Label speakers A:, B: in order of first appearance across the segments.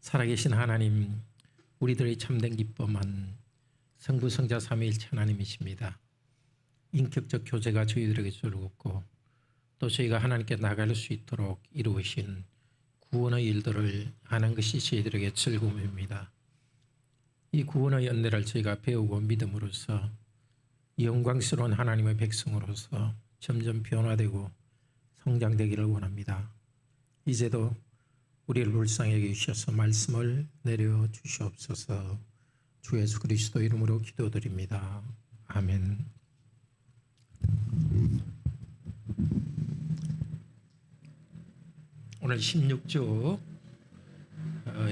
A: 살아계신 하나님, 우리들의 참된 기쁨은 성부, 성자, 삼위일체 하나님이십니다. 인격적 교제가 저희들에게 즐겁고 또 저희가 하나님께 나갈 수 있도록 이루으신 구원의 일들을 하는 것이 저희들에게 즐거움입니다. 이 구원의 은혜를 저희가 배우고 믿음으로써 영광스러운 하나님의 백성으로서 점점 변화되고 성장되기를 원합니다. 이제도 우리를 불쌍히 여기셔서 말씀을 내려주시옵소서. 주 예수 그리스도 이름으로 기도드립니다. 아멘. 오늘 16주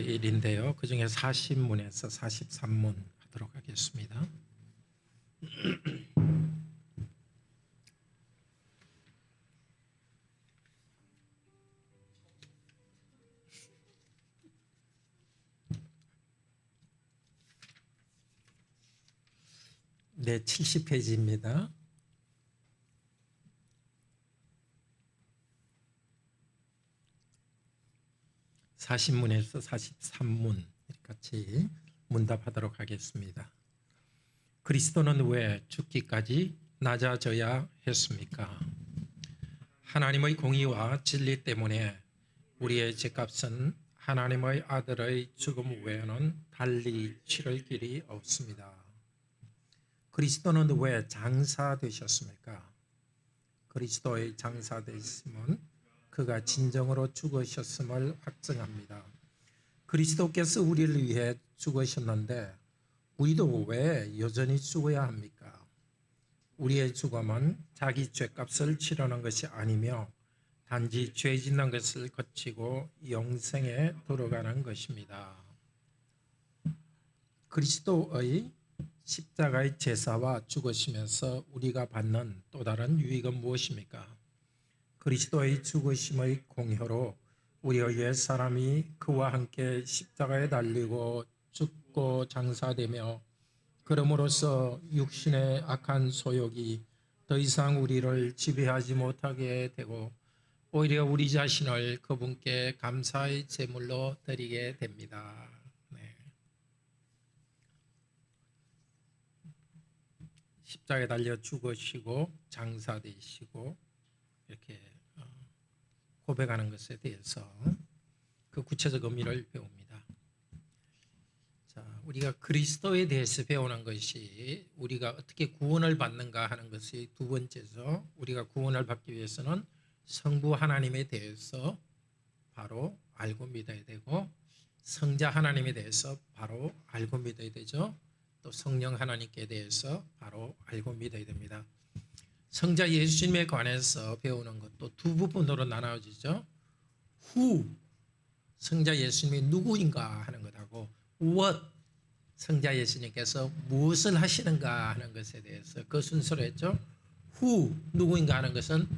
A: 일인데요. 그 중에 40문에서 43문 하도록 하겠습니다. 네, 70페이지입니다. (40문에서) (43문) 같이 문답하도록 하겠습니다. 그리스도는 왜 죽기까지 낮아져야 했습니까? 하나님의 공의와 진리 때문에 우리의 죄값은 하나님의 아들의 죽음 외에는 달리 치를 길이 없습니다. 그리스도는 왜 장사되셨습니까? 그리스도의 장사되심은 그가 진정으로 죽으셨음을 확증합니다. 그리스도께서 우리를 위해 죽으셨는데 우리도 왜 여전히 죽어야 합니까? 우리의 죽음은 자기 죄값을 치르는 것이 아니며 단지 죄 짓는 것을 거치고 영생에 들어가는 것입니다. 그리스도의 십자가의 제사와 죽으시면서 우리가 받는 또 다른 유익은 무엇입니까? 그리스도의 죽으심의 공효로 우리의 옛사람이 그와 함께 십자가에 달리고 죽고 장사되며 그럼으로써 육신의 악한 소욕이 더 이상 우리를 지배하지 못하게 되고 오히려 우리 자신을 그분께 감사의 제물로 드리게 됩니다. 십자가에 달려 죽으시고 장사되시고 이렇게 고백하는 것에 대해서 그 구체적 의미를 배웁니다. 자, 우리가 그리스도에 대해서 배우는 것이 우리가 어떻게 구원을 받는가 하는 것이 두 번째죠. 우리가 구원을 받기 위해서는 성부 하나님에 대해서 바로 알고 믿어야 되고 성자 하나님에 대해서 바로 알고 믿어야 되죠. 또 성령 하나님께 대해서 바로 알고 믿어야 됩니다. 성자 예수님에 관해서 배우는 것도 두 부분으로 나눠지죠. Who, 성자 예수님이 누구인가 하는 것하고 What, 성자 예수님께서 무엇을 하시는가 하는 것에 대해서 그 순서로 했죠. Who, 누구인가 하는 것은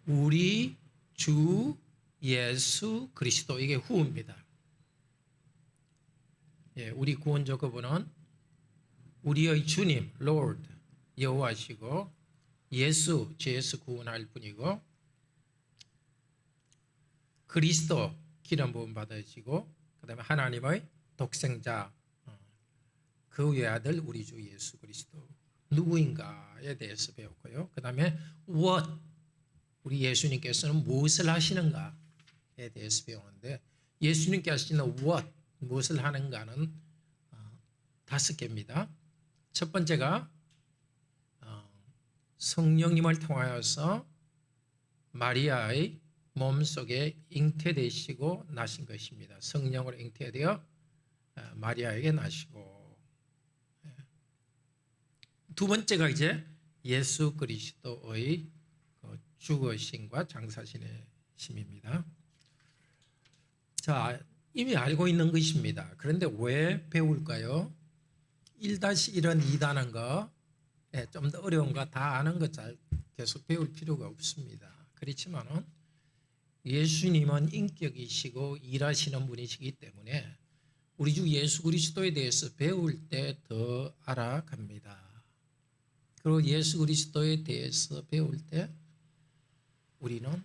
A: 우리 주 예수 그리스도, 이게 Who입니다. 예, 우리 구원자 그분은 우리의 주님, Lord, 여호와시고 예수, 주 예수 구원할 분이고 그리스도, 기름 부음 받으시고 그 다음에 하나님의 독생자, 그 외아들 우리 주 예수 그리스도 누구인가에 대해서 배웠고요. 그 다음에 What, 우리 예수님께서는 무엇을 하시는가에 대해서 배우는데 예수님께 하시는 What, 무엇을 하는가는 5개입니다. 첫 번째가 성령님을 통하여서 마리아의 몸속에 잉태되시고 나신 것입니다. 성령으로 잉태되어 마리아에게 나시고, 두 번째가 예수 그리스도의 죽으심과 장사심입니다. 자, 이미 알고 있는 것입니다. 그런데 왜 배울까요? 1-1은 2다는 거, 좀 더 어려운 거 다 아는 거 잘 계속 배울 필요가 없습니다. 그렇지만은 예수님은 인격이시고 일하시는 분이시기 때문에 우리 주 예수 그리스도에 대해서 배울 때 더 알아갑니다. 그리고 예수 그리스도에 대해서 배울 때 우리는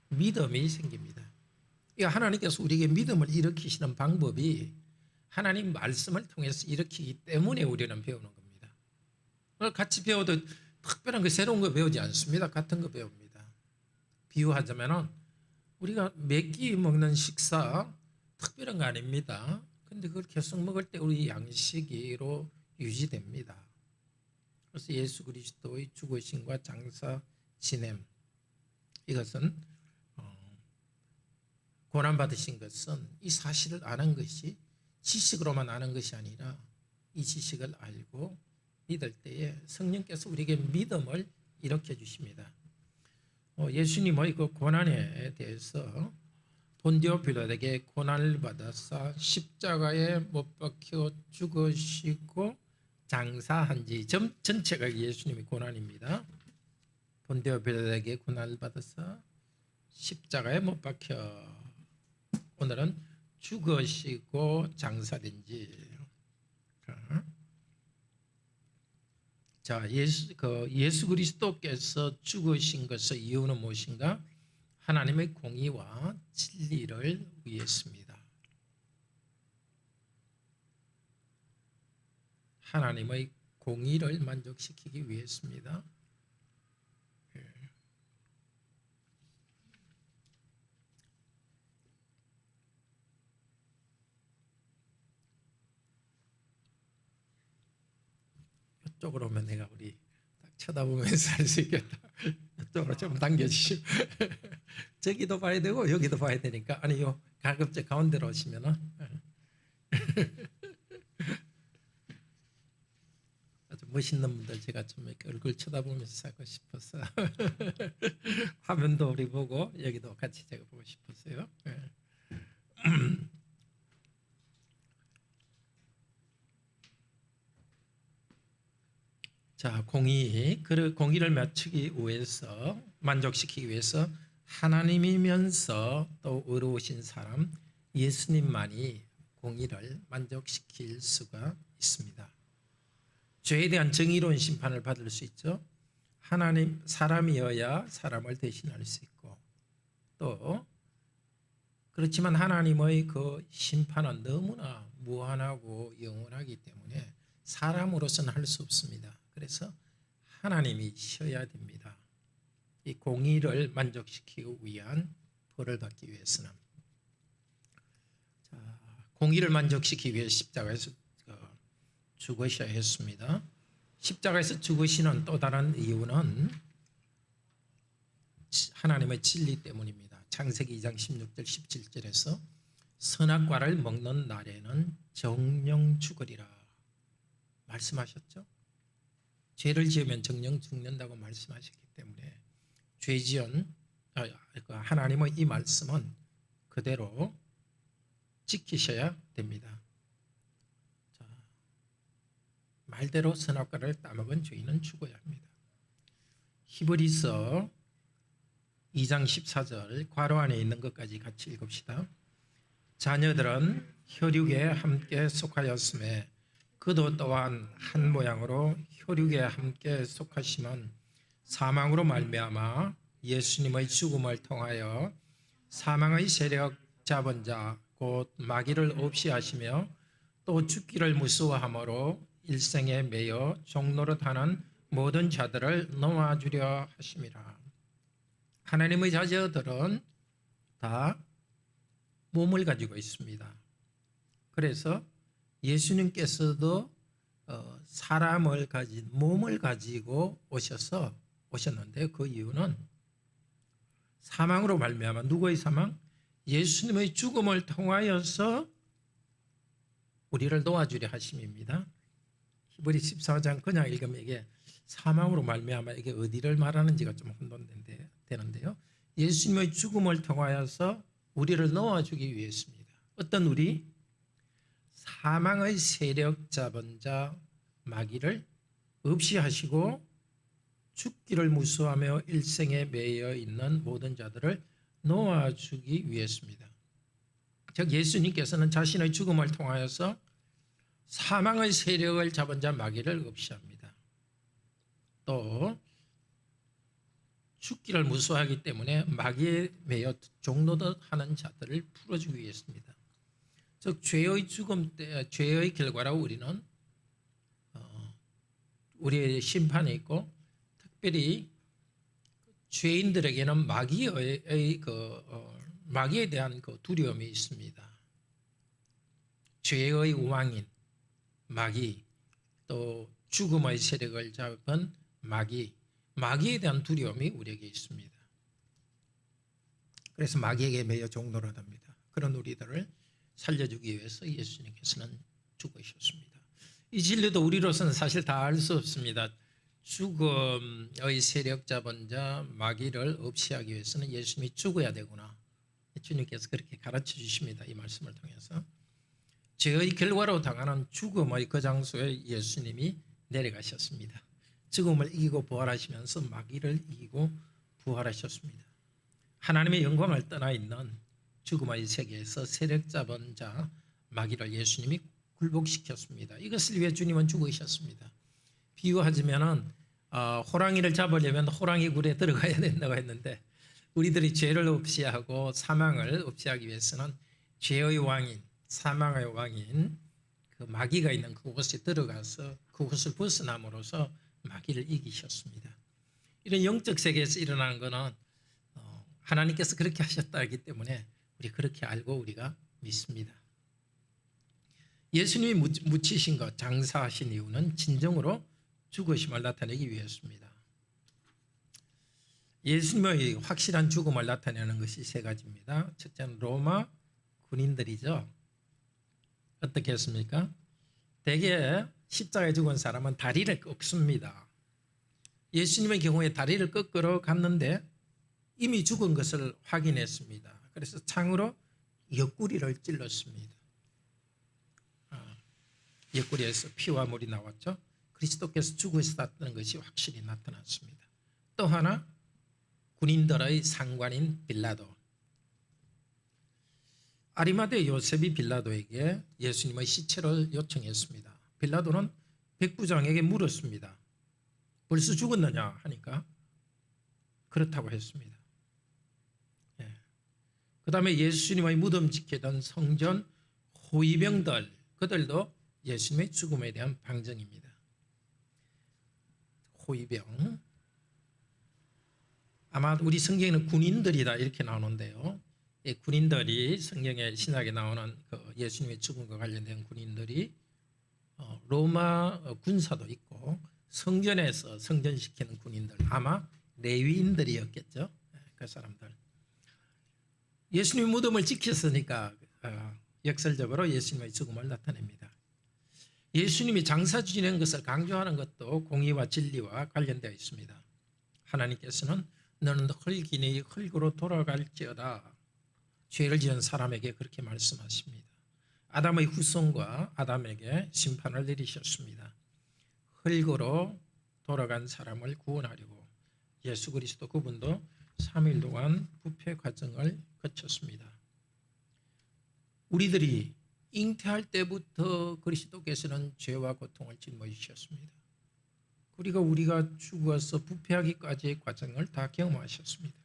A: 믿음이 생깁니다. 이 하나님께서 우리에게 믿음을 일으키시는 방법이 하나님 말씀을 통해서 일으키기 때문에 우리는 배우는 겁니다. 같이 배워도 특별한 거 새로운 거 배우지 않습니다. 같은 거 배웁니다. 비유하자면은 우리가 몇 끼 먹는 식사 특별한 거 아닙니다. 근데 그걸 계속 먹을 때 우리 양식으로 유지됩니다. 그래서 예수 그리스도의 죽으심과 장사 지냄, 이것은 고난받으신 것은 이 사실을 아는 것이 지식으로만 아는 것이 아니라 이 지식을 알고 믿을 때에 성령께서 우리에게 믿음을 일으켜 주십니다. 예수님의 그 고난에 대해서 본디오 빌라에게 고난을 받아서 십자가에 못 박혀 죽으시고 장사한 지 전체가 예수님의 고난입니다. 본디오 빌라에게 고난을 받아서 십자가에 못 박혀 오늘은 죽으시고 장사된 지. 자, 예수 그리스도께서 죽으신 것의 이유는 무엇인가? 하나님의 공의와 진리를 위했습니다. 하나님의 공의를 만족시키기 위했습니다. 이쪽으로 오면 내가 우리 딱 쳐다보면서 할 수 있겠다. 이쪽으로 좀 당겨주시고 저기도 봐야 되고 여기도 봐야 되니까 아니요 가급적 가운데로 오시면은 아주 멋있는 분들 제가 좀 이렇게 얼굴 쳐다보면서 하고 싶어서 화면도 우리 보고 여기도 같이 제가 보고 싶었어요. 자, 공의를 맞추기 위해서, 만족시키기 위해서 하나님이면서 또 의로우신 사람 예수님만이 공의를 만족시킬 수가 있습니다. 죄에 대한 정의로운 심판을 받을 수 있죠. 하나님, 사람이어야 사람을 대신할 수 있고, 또 그렇지만 하나님의 그 심판은 너무나 무한하고 영원하기 때문에 사람으로서는 할 수 없습니다. 그래서 하나님이셔야 됩니다. 이 공의를 만족시키기 위한 벌을 받기 위해서는. 자, 공의를 만족시키기 위해 십자가에서 죽으셔야 했습니다. 십자가에서 죽으시는 또 다른 이유는 하나님의 진리 때문입니다. 창세기 2장 16절 17절에서 선악과를 먹는 날에는 정령 죽으리라 말씀하셨죠. 죄를 지으면 정령 죽는다고 말씀하셨기 때문에 하나님의 이 말씀은 그대로 지키셔야 됩니다. 자, 말대로 선악과를 따먹은 죄인은 죽어야 합니다. 히브리서 2장 14절 괄호 안에 있는 것까지 같이 읽읍시다. 자녀들은 혈육에 함께 속하였음에 그도 또한 한 모양으로 혈육에 함께 속하심은 사망으로 말미암아 예수님의 죽음을 통하여 사망의 세력 잡은 자 곧 마귀를 없이 하시며 또 죽기를 무서워함으로 일생에 매여 종노릇하는 모든 자들을 놓아주려 하심이라. 하나님의 자녀들은 다 몸을 가지고 있습니다. 그래서 예수님께서도 사람을 가진 몸을 가지고 오셨는데 그 이유는 사망으로 말미암아 누구의 사망? 예수님의 죽음을 통하여서 우리를 도와주려 하심입니다. 히브리 14장 그냥 읽으면 이게 사망으로 말미암아 이게 어디를 말하는지가 좀 혼돈되는데요. 예수님의 죽음을 통하여서 우리를 놓아주기 위해서입니다. 어떤 우리? 사망의 세력 잡은 자 마귀를 없이 하시고 죽기를 무서워하며 일생에 매여 있는 모든 자들을 놓아주기 위해서입니다. 즉 예수님께서는 자신의 죽음을 통하여서 사망의 세력을 잡은 자 마귀를 없이 합니다. 또 죽기를 무서워하기 때문에 마귀에 매여 종노릇 하는 자들을 풀어주기 위해서입니다. 즉 죄의 죽음 때 죄의 결과로 우리는 우리의 심판이 있고, 특별히 죄인들에게는 마귀에 대한 그 두려움이 있습니다. 죄의 왕인 마귀, 또 죽음의 세력을 잡은 마귀에 대한 두려움이 우리에게 있습니다. 그래서 마귀에게 매여 종노릇합니다. 그런 우리들을 살려주기 위해서 예수님께서는 죽으셨습니다. 이 진리도 우리로서는 사실 다 알 수 없습니다. 죽음의 세력 잡은 자 마귀를 없이 하기 위해서는 예수님이 죽어야 되구나. 주님께서 그렇게 가르쳐 주십니다. 이 말씀을 통해서. 죄의 결과로 당하는 죽음의 그 장소에 예수님이 내려가셨습니다. 죽음을 이기고 부활하시면서 마귀를 이기고 부활하셨습니다. 하나님의 영광을 떠나 있는 죽음의 세계에서 세력 잡은 자 마귀를 예수님이 굴복시켰습니다. 이것을 위해 주님은 죽으셨습니다. 비유하자면 호랑이를 잡으려면 호랑이 굴에 들어가야 된다고 했는데, 우리들이 죄를 없이 하고 사망을 없이 하기 위해서는 죄의 왕인, 사망의 왕인 그 마귀가 있는 그곳에 들어가서 그곳을 벗어남으로써 마귀를 이기셨습니다. 이런 영적 세계에서 일어나는 것은 하나님께서 그렇게 하셨다기 때문에 우리 그렇게 알고 우리가 믿습니다. 예수님이 묻히신 것, 장사하신 이유는 진정으로 죽으심을 나타내기 위해서입니다. 예수님의 확실한 죽음을 나타내는 것이 세 가지입니다. 첫째는 로마 군인들이죠. 어떻게 했습니까? 대개 십자가에 죽은 사람은 다리를 꺾습니다. 예수님의 경우에 다리를 꺾으러 갔는데 이미 죽은 것을 확인했습니다. 그래서 창으로 옆구리를 찔렀습니다. 옆구리에서 피와 물이 나왔죠. 그리스도께서 죽으셨다는 것이 확실히 나타났습니다. 또 하나, 군인들의 상관인 빌라도. 아리마대 요셉이 빌라도에게 예수님의 시체를 요청했습니다. 빌라도는 백부장에게 물었습니다. 벌써 죽었느냐 하니까 그렇다고 했습니다. 그 다음에 예수님의 무덤 지키던 성전 호위병들, 그들도 예수님의 죽음에 대한 방정입니다. 호위병, 아마 우리 성경에는 군인들이다 이렇게 나오는데요. 이 군인들이 성경의 신약에 나오는 그 예수님의 죽음과 관련된 군인들이 로마 군사도 있고, 성전에서 성전시키는 군인들, 아마 레위인들이었겠죠. 그 사람들. 예수님 무덤을 지켰으니까 역설적으로 예수님의 죽음을 나타냅니다. 예수님이 장사 지낸 것을 강조하는 것도 공의와 진리와 관련되어 있습니다. 하나님께서는 너는 흙이니 흙으로 돌아갈지어다, 죄를 지은 사람에게 그렇게 말씀하십니다. 아담의 후손과 아담에게 심판을 내리셨습니다. 흙으로 돌아간 사람을 구원하려고 예수 그리스도 그분도 3일 동안 부패 과정을 거쳤습니다. 우리들이 잉태할 때부터 그리스도께서는 죄와 고통을 짊어지셨습니다. 그리고 우리가 죽어서 부패하기까지의 과정을 다 경험하셨습니다.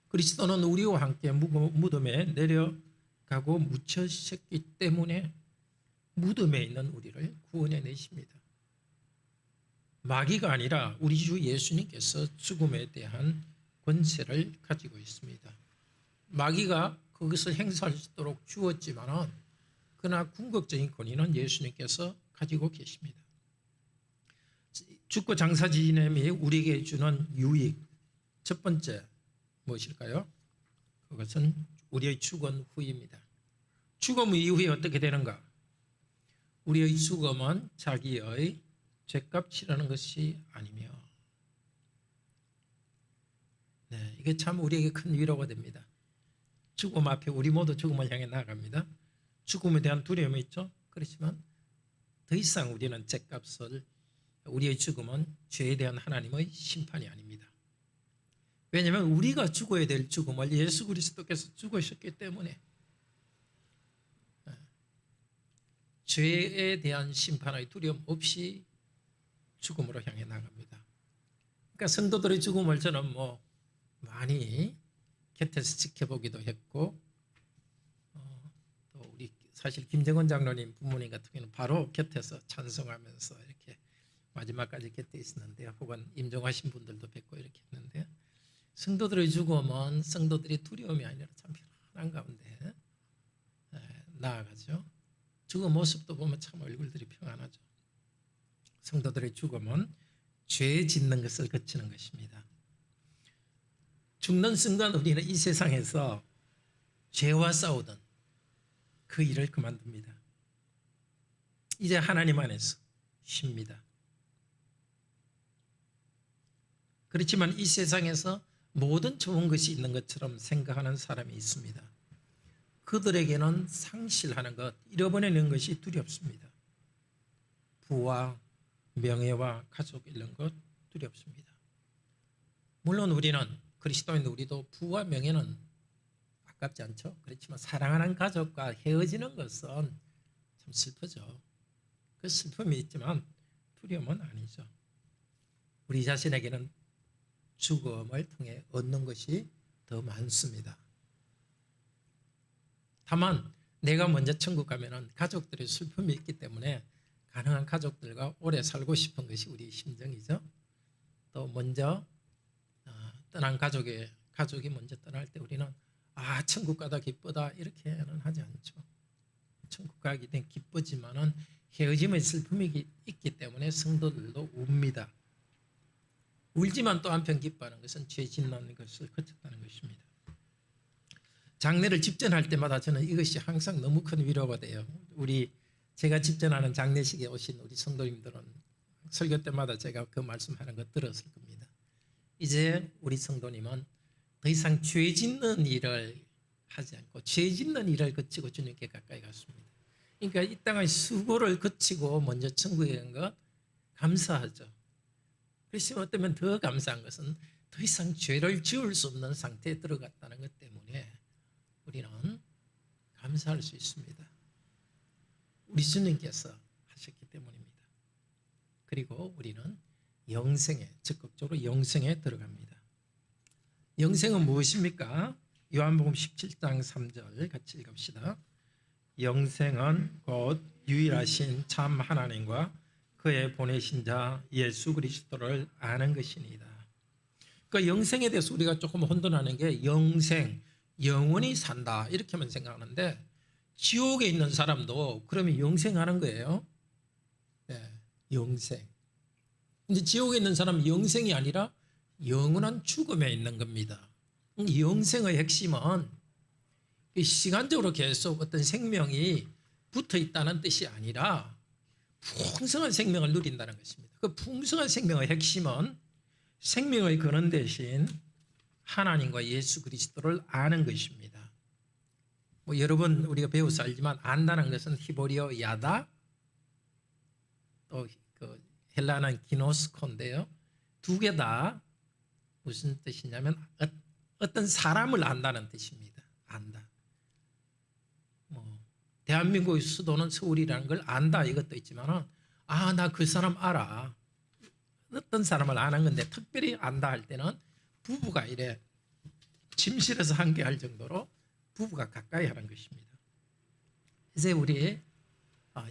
A: 그리스도는 우리와 함께 무덤에 내려가고 묻혀지셨기 때문에 무덤에 있는 우리를 구원해내십니다. 마귀가 아니라 우리 주 예수님께서 죽음에 대한 권세를 가지고 있습니다. 마귀가 그것을 행사할 수 있도록 주었지만 그러나 궁극적인 권위는 예수님께서 가지고 계십니다. 죽고 장사 지냄이 우리에게 주는 유익, 첫 번째 무엇일까요? 그것은 우리의 죽은 후입니다. 죽음 이후에 어떻게 되는가? 우리의 죽음은 자기의 죄값 치르는 것이 아니며, 이게 참 우리에게 큰 위로가 됩니다. 죽음 앞에 우리 모두 죽음을 향해 나아갑니다. 죽음에 대한 두려움이 있죠. 그렇지만 더 이상 우리는 죄값을, 우리의 죽음은 죄에 대한 하나님의 심판이 아닙니다. 왜냐하면 우리가 죽어야 될 죽음을 예수 그리스도께서 죽으셨기 때문에 죄에 대한 심판의 두려움 없이 죽음으로 향해 나갑니다. 그러니까 성도들의 죽음을 저는 많이 곁에서 지켜보기도 했고, 또 우리 사실 김정은 장로님 부모님 같은 경우는 바로 곁에서 찬송하면서 이렇게 마지막까지 곁에 있었는데, 혹은 임종하신 분들도 뵙고 이렇게 했는데, 성도들의 죽음은 성도들이 두려움이 아니라 참 편안한 가운데 나아가죠. 죽은 모습도 보면 참 얼굴들이 평안하죠. 성도들의 죽음은 죄 짓는 것을 그치는 것입니다. 죽는 순간 우리는 이 세상에서 죄와 싸우던 그 일을 그만둡니다. 이제 하나님 안에서 쉽니다. 그렇지만 이 세상에서 모든 좋은 것이 있는 것처럼 생각하는 사람이 있습니다. 그들에게는 상실하는 것, 잃어버리는 것이 두렵습니다. 부와 명예와 가족 잃는 것 두렵습니다. 물론 우리는 그리스도인 우리도 부와 명예는 아깝지 않죠. 그렇지만 사랑하는 가족과 헤어지는 것은 참 슬프죠. 그 슬픔이 있지만 두려움은 아니죠. 우리 자신에게는 죽음을 통해 얻는 것이 더 많습니다. 다만 내가 먼저 천국 가면은 가족들의 슬픔이 있기 때문에 가능한 가족들과 오래 살고 싶은 것이 우리 심정이죠. 또 먼저 떠난 가족이 먼저 떠날 때 우리는 천국 가다 기쁘다 이렇게는 하지 않죠. 천국 가기 땐 기쁘지만은 헤어짐의 슬픔이 있기 때문에 성도들도 웁니다. 울지만 또 한편 기뻐하는 것은 죄 짓는 것을 그쳤다는 것입니다. 장례를 집전할 때마다 저는 이것이 항상 너무 큰 위로가 돼요. 제가 집전하는 장례식에 오신 우리 성도님들은 설교 때마다 제가 그 말씀하는 거 들었을 겁니다. 이제 우리 성도님은 더 이상 죄 짓는 일을 하지 않고 죄 짓는 일을 그치고 주님께 가까이 갔습니다. 그러니까 이 땅의 수고를 그치고 먼저 천국에 간 것 감사하죠. 그렇지만 어쩌면 더 감사한 것은 더 이상 죄를 지을 수 없는 상태에 들어갔다는 것 때문에 우리는 감사할 수 있습니다. 우리 주님께서 하셨기 때문입니다. 그리고 우리는 적극적으로 영생에 들어갑니다. 영생은 무엇입니까? 요한복음 17장 3절 같이 읽읍시다. 영생은 곧 유일하신 참 하나님과 그의 보내신 자 예수 그리스도를 아는 것이니이다. 그러니까 영생에 대해서 우리가 조금 혼돈하는 게 영생, 영원히 산다 이렇게만 생각하는데 지옥에 있는 사람도 그러면 영생하는 거예요. 네, 영생. 근데 지옥에 있는 사람은 영생이 아니라 영원한 죽음에 있는 겁니다. 영생의 핵심은 시간적으로 계속 어떤 생명이 붙어 있다는 뜻이 아니라 풍성한 생명을 누린다는 것입니다. 그 풍성한 생명의 핵심은 생명의 근원 대신 하나님과 예수 그리스도를 아는 것입니다. 여러 번 우리가 배워서 알지만 안다는 것은 히브리어 야다, 또 그 헬라어는 기노스코인데요. 두 개 다 무슨 뜻이냐면 어떤 사람을 안다는 뜻입니다. 안다. 대한민국의 수도는 서울이라는 걸 안다 이것도 있지만 나 그 사람 알아. 어떤 사람을 아는 건데 특별히 안다 할 때는 부부가 이래 침실에서 함께할 정도로 부부가 가까이 하는 것입니다. 이제 우리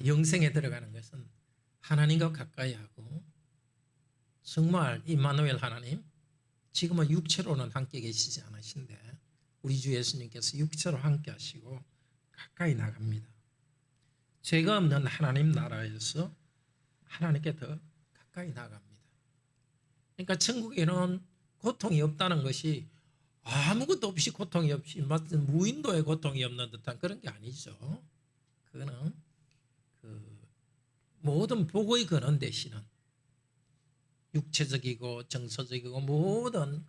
A: 영생에 들어가는 것은 하나님과 가까이 하고 정말 임마누엘 하나님 지금은 육체로는 함께 계시지 않으신데 우리 주 예수님께서 육체로 함께 하시고 가까이 나갑니다. 죄가 없는 하나님 나라에서 하나님께 더 가까이 나갑니다. 그러니까 천국에는 고통이 없다는 것이 아무것도 없이 고통이 없이 마치 무인도의 고통이 없는 듯한 그런 게 아니죠. 그거는 모든 복의 근원 되시는 육체적이고 정서적이고 모든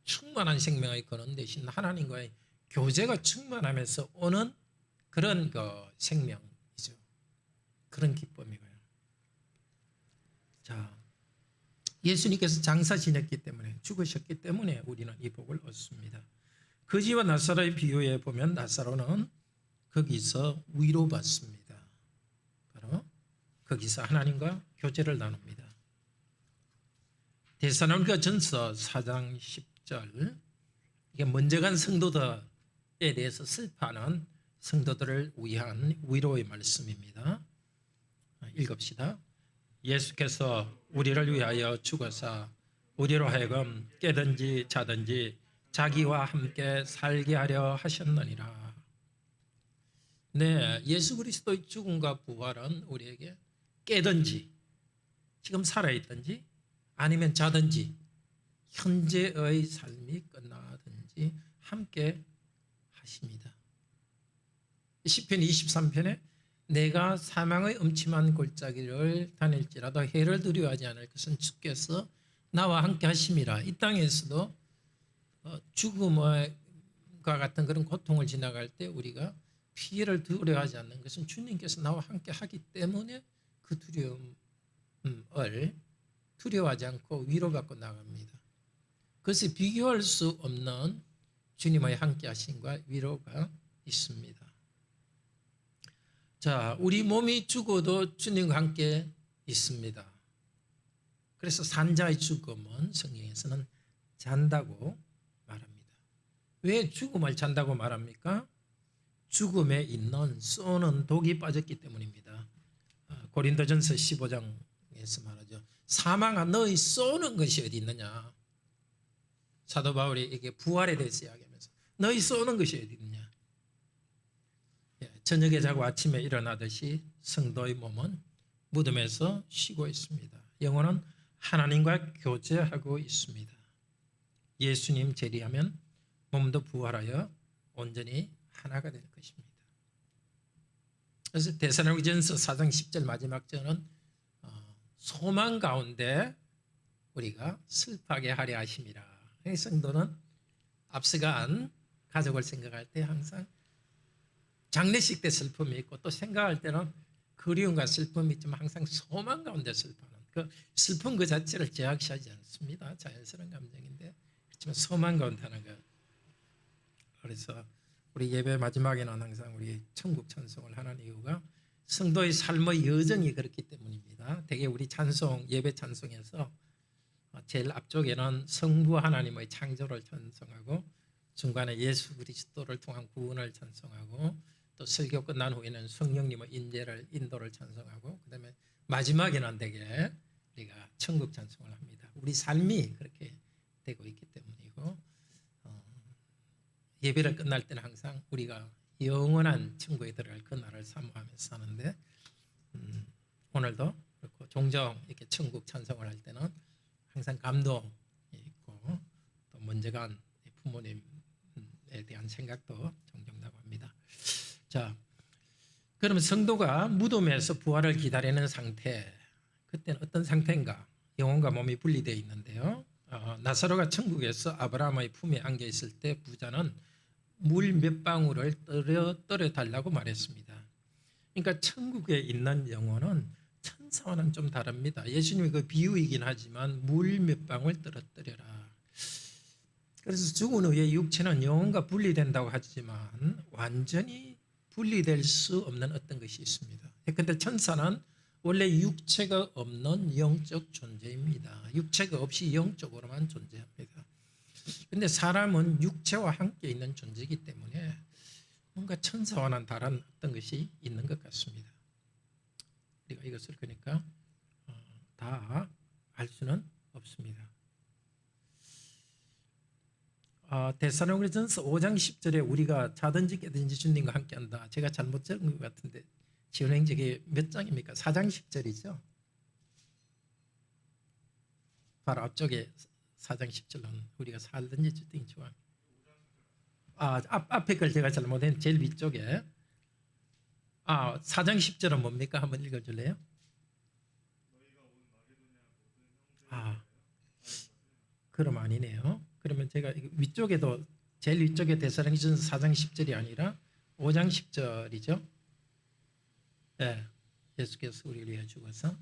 A: 충만한 생명의 근원 되신 하나님과의 교제가 충만하면서 오는 그런 생명이죠. 그런 기쁨이고요. 자, 예수님께서 장사 지냈기 때문에 죽으셨기 때문에 우리는 이 복을 얻습니다. 거지와 나사로의 비유에 보면 나사로는 거기서 위로받습니다. 바로 거기서 하나님과 교제를 나눕니다. 데살로니가전서 4장 10절, 이게 먼저 간 성도들에 대해서 슬퍼하는 성도들을 위한 위로의 말씀입니다. 읽읍시다. 예수께서 우리를 위하여 죽어사 우리로 하여금 깨든지 자든지 자기와 함께 살게 하려 하셨느니라. 네, 예수 그리스도의 죽음과 부활은 우리에게 깨든지 지금 살아있든지 아니면 자든지 현재의 삶이 끝나든지 함께 하십니다. 시편 23편에 내가 사망의 음침한 골짜기를 다닐지라도 해를 두려워하지 않을 것은 주께서 나와 함께 하심이라. 이 땅에서도 죽음과 같은 그런 고통을 지나갈 때 우리가 피해를 두려워하지 않는 것은 주님께서 나와 함께 하기 때문에 그 두려움을 두려워하지 않고 위로받고 나갑니다. 그것이 비교할 수 없는 주님의 함께 하심과 위로가 있습니다. 자, 우리 몸이 죽어도 주님과 함께 있습니다. 그래서 산자의 죽음은 성경에서는 잔다고 말합니다. 왜 죽음을 잔다고 말합니까? 죽음에 있는 쏘는 독이 빠졌기 때문입니다. 고린도전서 15장에서 말하죠. 사망아 너희 쏘는 것이 어디 있느냐. 사도 바울이 이게 부활에 대해서 이야기하면서 너희 쏘는 것이 어디 있느냐. 저녁에 자고 아침에 일어나듯이 성도의 몸은 무덤에서 쉬고 있습니다. 영혼은 하나님과 교제하고 있습니다. 예수님 재림하면 몸도 부활하여 온전히 하나가 될 것입니다. 그래서 데살로니가전서 4장 10절 마지막 절은 소망 가운데 우리가 슬퍼하게 하려 하심이라. 성도는 앞서간 가족을 생각할 때 항상 장례식 때 슬픔이 있고 또 생각할 때는 그리움과 슬픔이 있지만 항상 소망 가운데 슬퍼하는 그 슬픔 그 자체를 제약시하지 않습니다. 자연스러운 감정인데 그렇지만 소망 가운데 하는 것. 그래서 우리 예배 마지막에는 항상 우리 천국 찬송을 하는 이유가 성도의 삶의 여정이 그렇기 때문입니다. 대개 우리 찬송 예배 찬송에서 제일 앞쪽에는 성부 하나님의 창조를 찬송하고 중간에 예수 그리스도를 통한 구원을 찬송하고 또 설교 끝난 후에는 성령님의 인도를 찬송하고 그다음에 마지막에는 대개 우리가 천국 찬송을 합니다. 우리 삶이 그렇게 되고 있기 때문이고 예배를 끝날 때는 항상 우리가 영원한 천국에 들어갈 그날을 사모하면서 사는데 오늘도 그렇고 종종 이렇게 천국 찬송을 할 때는 항상 감동이 있고 또 먼저 간 부모님에 대한 생각도 종종 나고 합니다. 자, 그러면 성도가 무덤에서 부활을 기다리는 상태, 그때는 어떤 상태인가? 영혼과 몸이 분리되어 있는데요. 나사로가 천국에서 아브라함의 품에 안겨 있을 때 부자는 물 몇 방울을 떨어 달라고 말했습니다. 그러니까 천국에 있는 영혼은 천사와는 좀 다릅니다. 예수님이 그 비유이긴 하지만 물 몇 방울 떨어뜨려라. 그래서 죽은 후에 육체는 영혼과 분리된다고 하지만 완전히 분리될 수 없는 어떤 것이 있습니다. 그런데 천사는 원래 육체가 없는 영적 존재입니다. 육체가 없이 영적으로만 존재합니다. 그런데 사람은 육체와 함께 있는 존재이기 때문에 뭔가 천사와는 다른 어떤 것이 있는 것 같습니다. 우리가 이것을 그러니까 다 알 수는 없습니다. 데살로니가전서 5장 10절에 우리가 자든지 깨든지 주님과 함께한다. 제가 잘못 적은 것 같은데 지원행적이 몇 장입니까? 4장 10절이죠. 바로 앞쪽에 4장 10절은 우리가 살든지 죽든지 주와. 앞에 걸 제가 잘못한 제일 위쪽에 4장 10절은 뭡니까? 한번 읽어줄래요? 그럼 아니네요. 그러면 제가 위쪽에도 제일 위쪽에 데살로니가전서 4장 10절이 아니라 5장 10절이죠. 네, 예수께서 우리를 위해 죽어서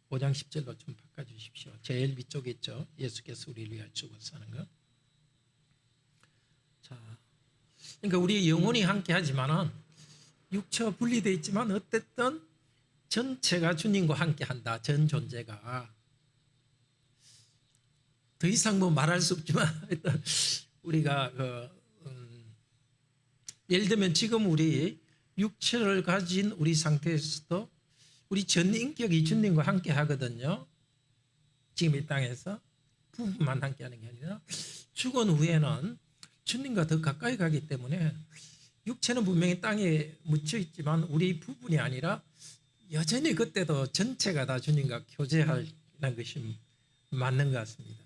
A: 5장 10절로 좀 바꿔주십시오. 제일 위쪽에 있죠. 예수께서 우리를 위해 죽어서 하는 거. 자, 그러니까 우리 영혼이 함께하지만은 육체가 분리되어 있지만 어쨌든 전체가 주님과 함께한다. 전 존재가. 더 이상 뭐 말할 수 없지만 일단 우리가 예를 들면 지금 우리 육체를 가진 우리 상태에서도 우리 전 인격이 주님과 함께 하거든요. 지금 이 땅에서 부부만 함께 하는 게 아니라 죽은 후에는 주님과 더 가까이 가기 때문에 육체는 분명히 땅에 묻혀 있지만 우리 부분이 아니라 여전히 그때도 전체가 다 주님과 교제하는 것이 맞는 것 같습니다.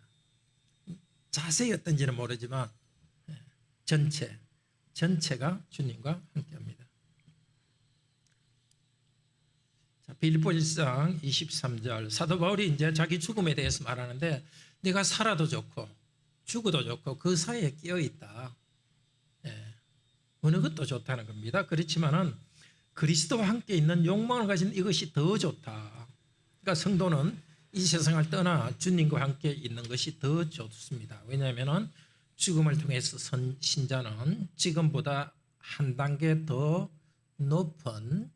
A: 자세히 어떤지는 모르지만 전체가 주님과 함께합니다. 빌립보 1장 23절 사도 바울이 이제 자기 죽음에 대해서 말하는데 내가 살아도 좋고 죽어도 좋고 그 사이에 끼어 있다. 어느 것도 좋다는 겁니다. 그렇지만은 그리스도와 함께 있는 욕망을 가진 이것이 더 좋다. 그러니까 성도는 이 세상을 떠나 주님과 함께 있는 것이 더 좋습니다. 왜냐하면 죽음을 통해서 신자는 지금보다 한 단계 더 높은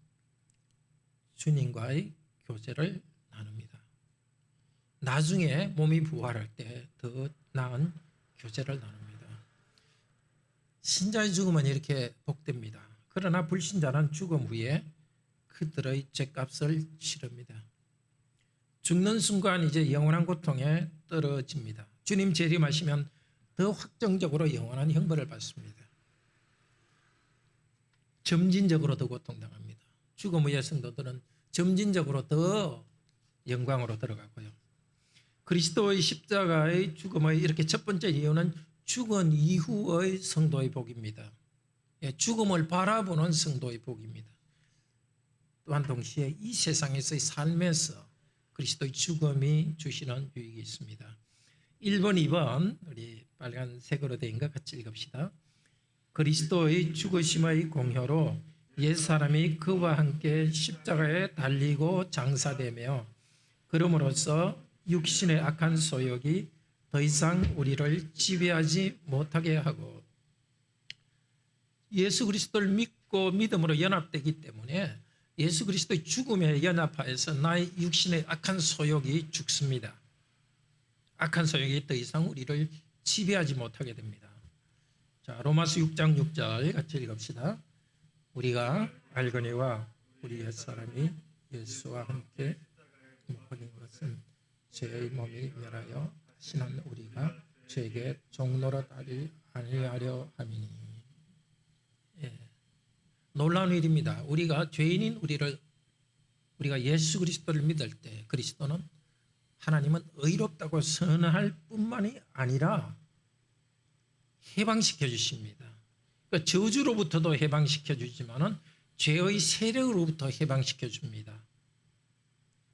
A: 주님과의 교제를 나눕니다. 나중에 몸이 부활할 때 더 나은 교제를 나눕니다. 신자의 죽음은 이렇게 복됩니다. 그러나 불신자는 죽음 후에 그들의 죗값을 치릅니다. 죽는 순간 이제 영원한 고통에 떨어집니다. 주님 재림하시면 더 확정적으로 영원한 형벌을 받습니다. 점진적으로 더 고통당합니다. 죽음 후의 성도들은 점진적으로 더 영광으로 들어가고요. 그리스도의 십자가의 죽음의 이렇게 첫 번째 이유는 죽은 이후의 성도의 복입니다. 죽음을 바라보는 성도의 복입니다. 또한 동시에 이 세상에서의 삶에서 그리스도의 죽음이 주시는 유익이 있습니다. 1번, 2번 우리 빨간색으로 된 것 같이 읽읍시다. 그리스도의 죽으심의 공효로 옛사람이 그와 함께 십자가에 달리고 장사되며 그럼으로써 육신의 악한 소욕이 더 이상 우리를 지배하지 못하게 하고 예수 그리스도를 믿고 믿음으로 연합되기 때문에 예수 그리스도의 죽음에 연합하여서 나의 육신의 악한 소욕이 죽습니다. 악한 소욕이 더 이상 우리를 지배하지 못하게 됩니다. 자, 로마서 6장 6절 같이 읽읍시다. 우리가 알거니와 우리 옛사람이 예수와 함께 못 버린 것은 죄의 몸이 멸하여 다시는 우리가 죄에게 종노릇하리 아니하려 함이니. 놀라운 일입니다. 우리가 죄인인 우리가 예수 그리스도를 믿을 때 그리스도는 하나님은 의롭다고 선언할 뿐만이 아니라 해방시켜 주십니다. 그러니까 저주로부터도 해방시켜 주지만은 죄의 세력으로부터 해방시켜 줍니다.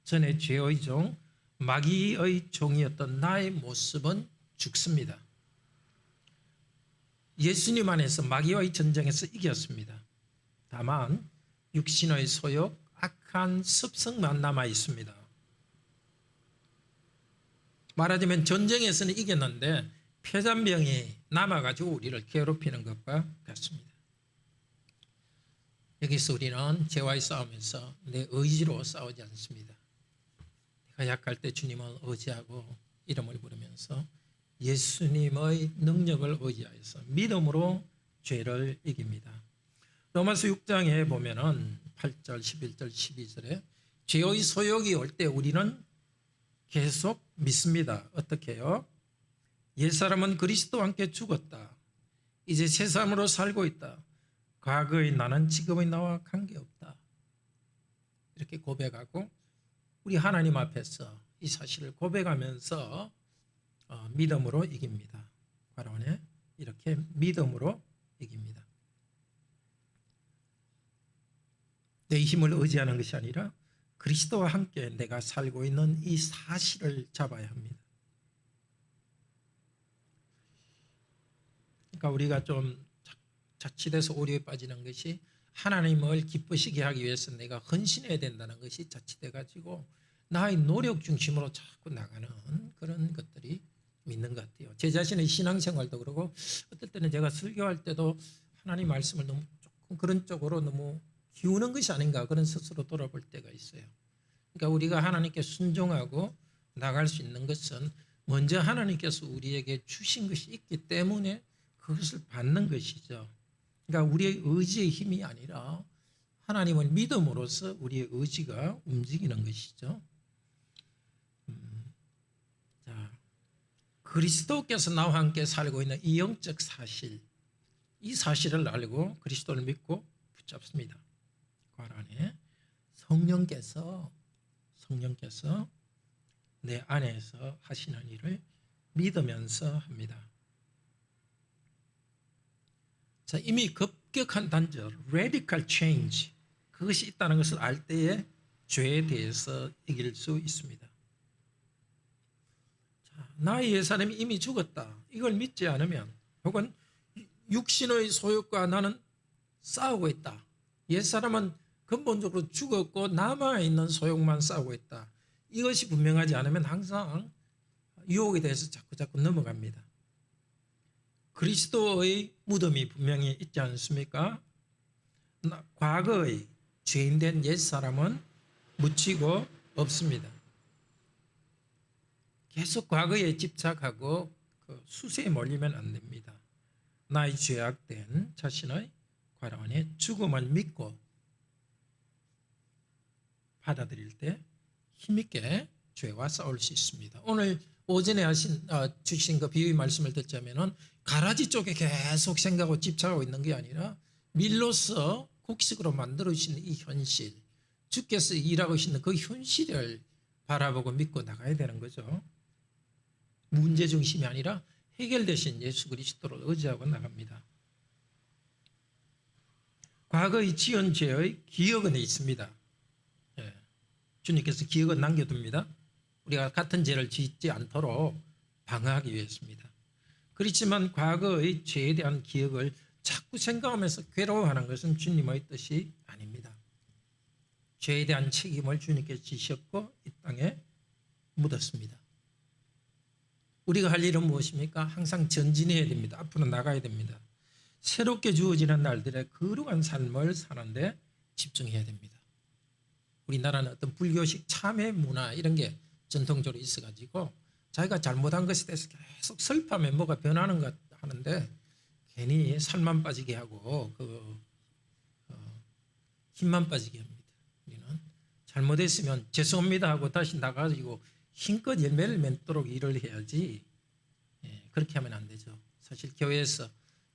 A: 전에 죄의 종, 마귀의 종이었던 나의 모습은 죽습니다. 예수님 안에서 마귀와의 전쟁에서 이겼습니다. 다만 육신의 소욕, 악한 습성만 남아 있습니다. 말하자면 전쟁에서는 이겼는데 폐잔병이 남아가지고 우리를 괴롭히는 것과 같습니다. 여기서 우리는 죄와의 싸움에서 내 의지로 싸우지 않습니다. 내가 약할 때 주님을 의지하고 이름을 부르면서 예수님의 능력을 의지하여서 믿음으로 죄를 이깁니다. 로마서 6장에 보면은 8절, 11절, 12절에 죄의 소욕이 올 때 우리는 계속 믿습니다. 어떻게 해요? 옛사람은 그리스도와 함께 죽었다. 이제 새 사람으로 살고 있다. 과거의 나는 지금의 나와 관계없다. 이렇게 고백하고 우리 하나님 앞에서 이 사실을 고백하면서 믿음으로 이깁니다. 바로네 이렇게 믿음으로 이깁니다. 내 힘을 의지하는 것이 아니라 그리스도와 함께 내가 살고 있는 이 사실을 잡아야 합니다. 그러니까 우리가 좀 자칫해서 오류에 빠지는 것이 하나님을 기쁘시게 하기 위해서 내가 헌신해야 된다는 것이 자칫해 가지고 나의 노력 중심으로 자꾸 나가는 그런 것들이 있는 것 같아요. 제 자신의 신앙생활도 그러고 어떨 때는 제가 설교할 때도 하나님 말씀을 너무 조금 그런 쪽으로 너무 기우는 것이 아닌가 그런 스스로 돌아볼 때가 있어요. 그러니까 우리가 하나님께 순종하고 나갈 수 있는 것은 먼저 하나님께서 우리에게 주신 것이 있기 때문에 그것을 받는 것이죠. 그러니까 우리의 의지의 힘이 아니라 하나님을 믿음으로써 우리의 의지가 움직이는 것이죠. 자, 그리스도께서 나와 함께 살고 있는 이 영적 사실, 이 사실을 알고 그리스도를 믿고 붙잡습니다. 그 안에 성령께서 내 안에서 하시는 일을 믿으면서 합니다. 자, 이미 급격한 단절, radical change, 그것이 있다는 것을 알 때에 죄에 대해서 이길 수 있습니다. 자, 나의 옛사람이 이미 죽었다. 이걸 믿지 않으면, 혹은 육신의 소욕과 나는 싸우고 있다. 옛사람은 근본적으로 죽었고 남아있는 소욕만 싸우고 있다. 이것이 분명하지 않으면 항상 유혹에 대해서 자꾸 넘어갑니다. 그리스도의 무덤이 분명히 있지 않습니까? 과거의 죄인된 옛사람은 묻히고 없습니다. 계속 과거에 집착하고 그 수세에 몰리면 안 됩니다. 나의 죄악된 자신의 과란의 죽음을 믿고 받아들일 때 힘있게 죄와 싸울 수 있습니다. 오늘 오전에 주신 그 비유의 말씀을 듣자면은 가라지 쪽에 계속 생각하고 집착하고 있는 게 아니라 밀로서 곡식으로 만들어주신 이 현실, 주께서 일하고 계시는 그 현실을 바라보고 믿고 나가야 되는 거죠. 문제 중심이 아니라 해결되신 예수 그리스도를 의지하고 나갑니다. 과거의 지은 죄의 기억은 있습니다. 주님께서 기억은 남겨둡니다. 우리가 같은 죄를 짓지 않도록 방어하기 위해서입니다. 그렇지만 과거의 죄에 대한 기억을 자꾸 생각하면서 괴로워하는 것은 주님의 뜻이 아닙니다. 죄에 대한 책임을 주님께서 지셨고 이 땅에 묻었습니다. 우리가 할 일은 무엇입니까? 항상 전진해야 됩니다. 앞으로 나가야 됩니다. 새롭게 주어지는 날들의 거룩한 삶을 사는데 집중해야 됩니다. 우리나라는 어떤 불교식 참회 문화 이런 게 전통적으로 있어가지고 자기가 잘못한 것에 대해서 계속 슬퍼하면 뭐가 변하는 것 하는데 괜히 살만 빠지게 하고 힘만 빠지게 합니다. 우리는 잘못했으면 죄송합니다 하고 다시 나가지고 힘껏 열매를 맺도록 일을 해야지 그렇게 하면 안 되죠. 사실 교회에서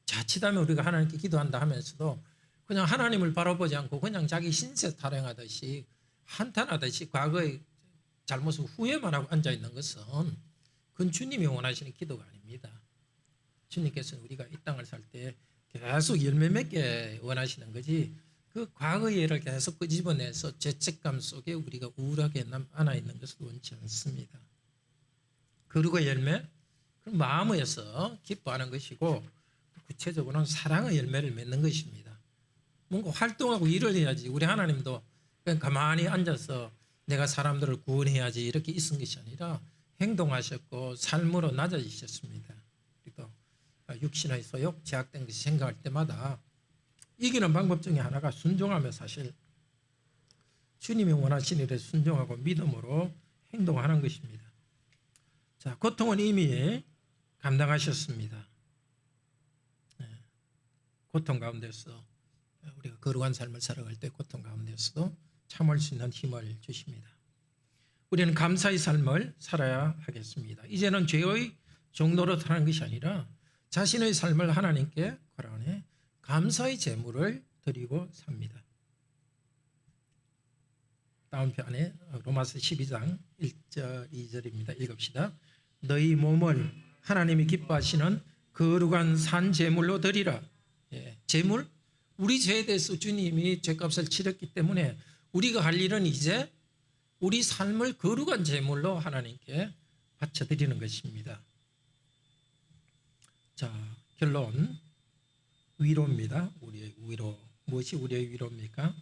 A: 자칫하면 우리가 하나님께 기도한다 하면서도 그냥 하나님을 바라보지 않고 그냥 자기 신세 타령하듯이 한탄하듯이 과거의 잘못을 후회만 하고 앉아있는 것은 그건 주님이 원하시는 기도가 아닙니다. 주님께서는 우리가 이 땅을 살 때 계속 열매 맺게 원하시는 거지 그 과거의 예를 계속 끄집어내서 죄책감 속에 우리가 우울하게 안아있는 것을 원치 않습니다. 거룩의 열매, 그럼 마음에서 기뻐하는 것이고 구체적으로는 사랑의 열매를 맺는 것입니다. 뭔가 활동하고 일을 해야지 우리 하나님도 그냥 가만히 앉아서 내가 사람들을 구원해야지 이렇게 있은 것이 아니라 행동하셨고 삶으로 낮아지셨습니다. 그리고 육신의 소욕, 제약된 것이 생각할 때마다 이기는 방법 중에 하나가 순종하며 사실 주님이 원하시는 일에 순종하고 믿음으로 행동하는 것입니다. 자, 고통은 이미 감당하셨습니다. 고통 가운데서 우리가 거룩한 삶을 살아갈 때 고통 가운데서도 참을 수 있는 힘을 주십니다. 우리는 감사의 삶을 살아야 하겠습니다. 이제는 죄의 종로로 타는 것이 아니라 자신의 삶을 하나님께 고라하니 감사의 제물을 드리고 삽니다. 다음 편에 로마서 12장 1절 2절입니다. 읽읍시다. 너희 몸을 하나님이 기뻐하시는 거룩한 산 제물로 드리라. 제물? 우리 죄에 대해서 주님이 죄값을 치렀기 때문에 우리가 할 일은 이제 우리 삶을 거룩한 제물로 하나님께 바쳐드리는 것입니다. 자, 결론 위로입니다. 우리의 위로. 무엇이 우리의 위로입니까?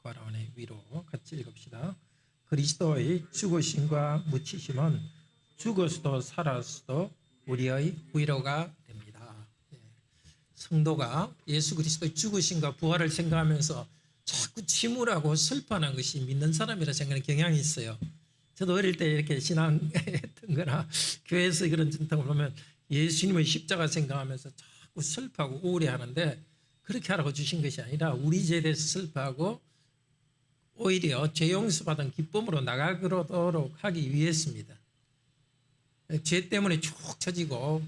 A: 과란의 위로 같이 읽읍시다. 그리스도의 죽으심과 묻히심은 죽어서도 살아서도 우리의 위로가 됩니다. 성도가 예수 그리스도의 죽으심과 부활을 생각하면서 자꾸 침울하고 슬퍼하는 것이 믿는 사람이라 생각하는 경향이 있어요. 저도 어릴 때 이렇게 신앙했던 거나 교회에서 그런 전통을 보면 예수님의 십자가 생각하면서 자꾸 슬퍼하고 우울해하는데 그렇게 하라고 주신 것이 아니라 우리 죄에 대해서 슬퍼하고 오히려 죄 용서받은 기쁨으로 나가도록 하기 위해서입니다. 죄 때문에 축 처지고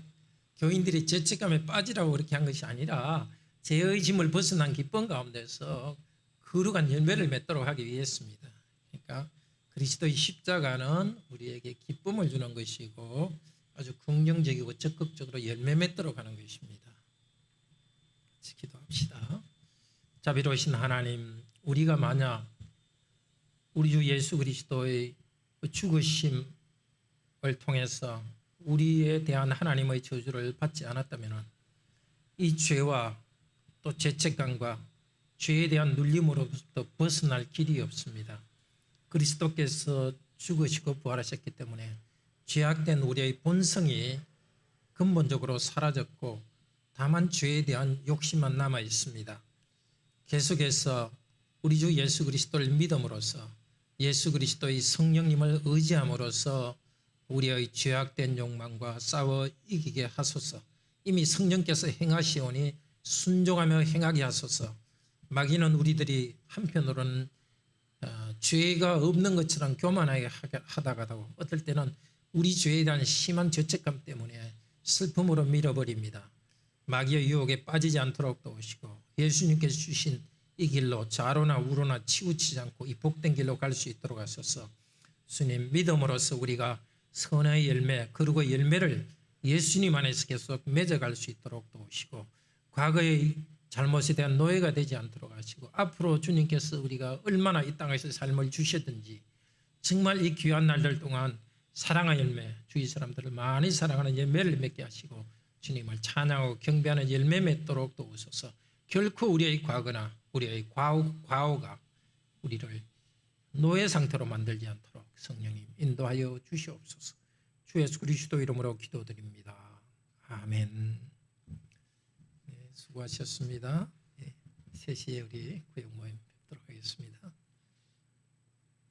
A: 교인들이 죄책감에 빠지라고 그렇게 한 것이 아니라 죄의 짐을 벗어난 기쁨 가운데서 거룩한 열매를 맺도록 하기 위해서입니다. 그러니까 그리스도의 십자가는 우리에게 기쁨을 주는 것이고 아주 긍정적이고 적극적으로 열매 맺도록 하는 것입니다. 같이 기도합시다. 자비로우신 하나님, 우리가 만약 우리 주 예수 그리스도의 죽으심을 통해서 우리에 대한 하나님의 저주를 받지 않았다면 이 죄와 또 죄책감과 죄에 대한 눌림으로부터 벗어날 길이 없습니다. 그리스도께서 죽으시고 부활하셨기 때문에 죄악된 우리의 본성이 근본적으로 사라졌고 다만 죄에 대한 욕심만 남아 있습니다. 계속해서 우리 주 예수 그리스도를 믿음으로써 예수 그리스도의 성령님을 의지함으로써 우리의 죄악된 욕망과 싸워 이기게 하소서. 이미 성령께서 행하시오니 순종하며 행하게 하소서. 마귀는 우리들이 한편으로는 죄가 없는 것처럼 교만하게 하다가도 어떨 때는 우리 죄에 대한 심한 죄책감 때문에 슬픔으로 밀어버립니다. 마귀의 유혹에 빠지지 않도록 도우시고 예수님께서 주신 이 길로 좌로나 우로나 치우치지 않고 이 복된 길로 갈 수 있도록 하소서. 주님, 믿음으로써 우리가 선의 열매, 그리고 열매를 예수님 안에서 계속 맺어갈 수 있도록 도우시고 과거의 잘못에 대한 노예가 되지 않도록 하시고 앞으로 주님께서 우리가 얼마나 이 땅에서 삶을 주셨든지 정말 이 귀한 날들 동안 사랑의 열매, 주위 사람들을 많이 사랑하는 열매를 맺게 하시고 주님을 찬양하고 경배하는 열매 맺도록 도우소서. 결코 우리의 과거나 우리의 과오가 우리를 노예 상태로 만들지 않도록 성령님 인도하여 주시옵소서. 주 예수 그리스도 이름으로 기도드립니다. 아멘. 네, 수고하셨습니다. 네, 3시에 우리 구역 모임 뵙도록 하겠습니다.